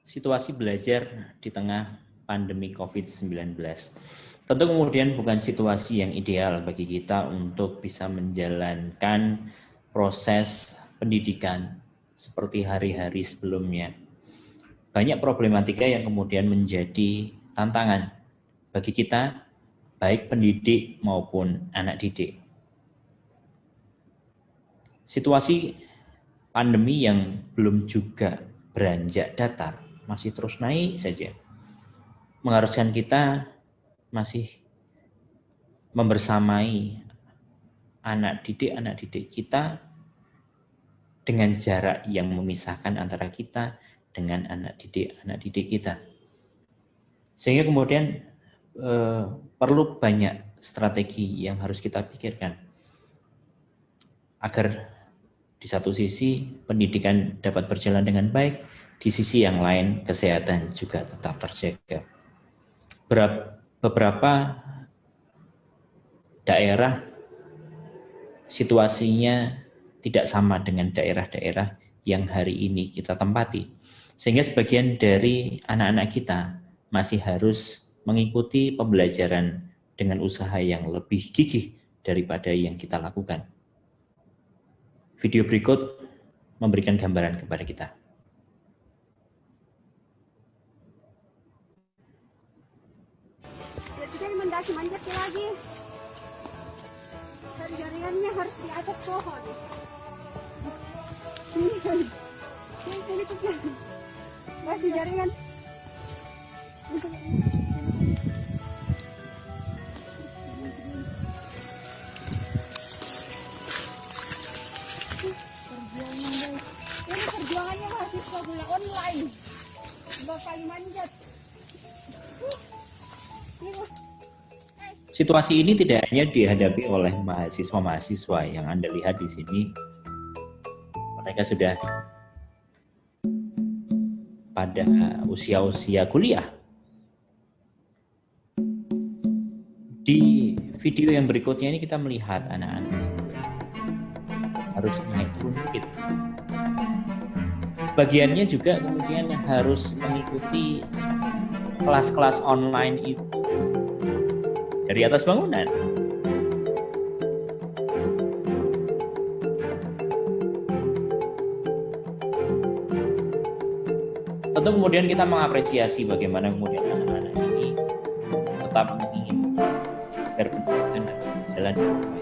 situasi belajar di tengah pandemi COVID-19. Tentu kemudian bukan situasi yang ideal bagi kita untuk bisa menjalankan proses pendidikan seperti hari-hari sebelumnya. Banyak problematika yang kemudian menjadi tantangan bagi kita, baik pendidik maupun anak didik. Situasi pandemi yang belum juga beranjak datar, masih terus naik saja, mengharuskan kita masih membersamai anak didik kita dengan jarak yang memisahkan antara kita dengan anak didik kita. Sehingga kemudian perlu banyak strategi yang harus kita pikirkan agar di satu sisi pendidikan dapat berjalan dengan baik, di sisi yang lain kesehatan juga tetap terjaga. Beberapa daerah situasinya tidak sama dengan daerah-daerah yang hari ini kita tempati. Sehingga sebagian dari anak-anak kita masih harus mengikuti pembelajaran dengan usaha yang lebih gigih daripada yang kita lakukan. Video berikut memberikan gambaran kepada kita. Mendaki manjat lagi. Dan jaringannya harus di atas pohon. Ini tuh masih jaringan. Perjuangannya mahasiswa gula online. 2 kali manjat. Situasi ini tidak hanya dihadapi oleh mahasiswa-mahasiswa yang Anda lihat di sini. Mereka sudah pada usia-usia kuliah. Di video yang berikutnya ini kita melihat anak-anak harus naik bukit. Bagiannya juga kemudian harus mengikuti kelas-kelas online itu dari atas bangunan. Tentu kemudian kita mengapresiasi bagaimana kemudian anak-anak ini tetap ingin berpendidikan dan jalan yang baik.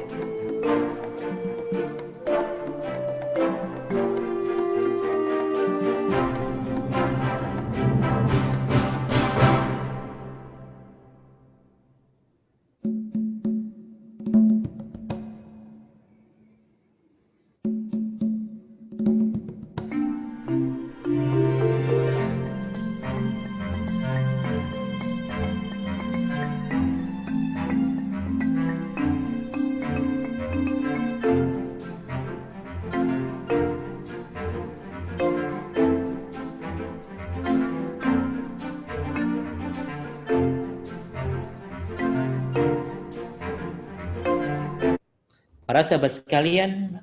Para sahabat sekalian,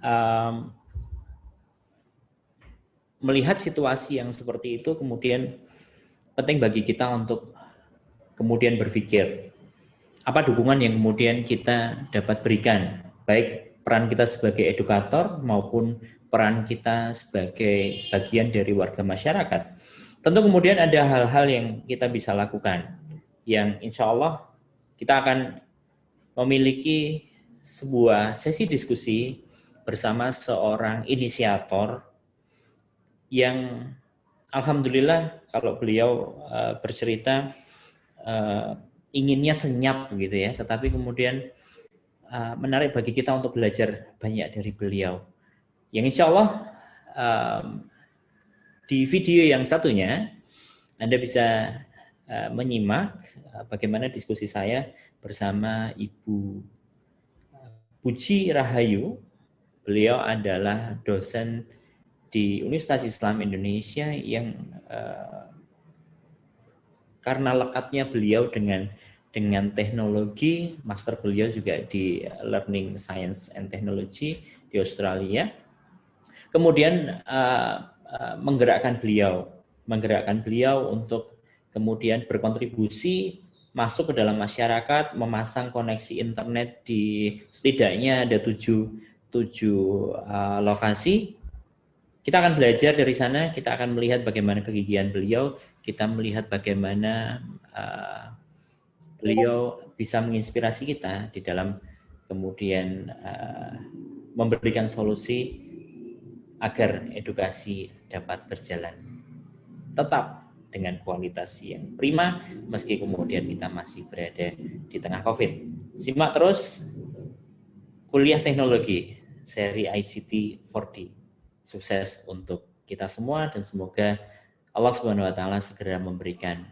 melihat situasi yang seperti itu kemudian penting bagi kita untuk kemudian berpikir apa dukungan yang kemudian kita dapat berikan, baik peran kita sebagai edukator maupun peran kita sebagai bagian dari warga masyarakat. Tentu kemudian ada hal-hal yang kita bisa lakukan, yang insya Allah kita akan memiliki sebuah sesi diskusi bersama seorang inisiator yang alhamdulillah kalau beliau bercerita inginnya senyap gitu ya, tetapi kemudian menarik bagi kita untuk belajar banyak dari beliau. Yang insya Allah di video yang satunya Anda bisa menyimak bagaimana diskusi saya bersama Ibu Puji Rahayu. Beliau adalah dosen di Universitas Islam Indonesia yang karena lekatnya beliau dengan teknologi, master beliau juga di Learning Science and Technology di Australia. Kemudian menggerakkan beliau menggerakkan beliau untuk kemudian berkontribusi masuk ke dalam masyarakat, memasang koneksi internet di setidaknya ada 7 lokasi. Kita akan belajar dari sana, kita akan melihat bagaimana kegigihan beliau, kita melihat bagaimana beliau bisa menginspirasi kita di dalam kemudian memberikan solusi agar edukasi dapat berjalan tetap dengan kualitas yang prima meski kemudian kita masih berada di tengah COVID. Simak terus kuliah teknologi seri ICT 4D. Sukses untuk kita semua dan semoga Allah Subhanahu wa taala segera memberikan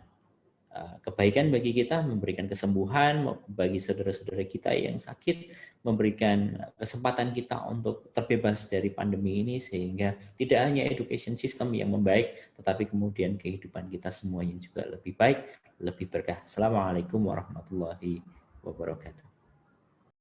kebaikan bagi kita, memberikan kesembuhan bagi saudara-saudara kita yang sakit, memberikan kesempatan kita untuk terbebas dari pandemi ini sehingga tidak hanya education system yang membaik, tetapi kemudian kehidupan kita semuanya juga lebih baik, lebih berkah. Assalamualaikum warahmatullahi wabarakatuh.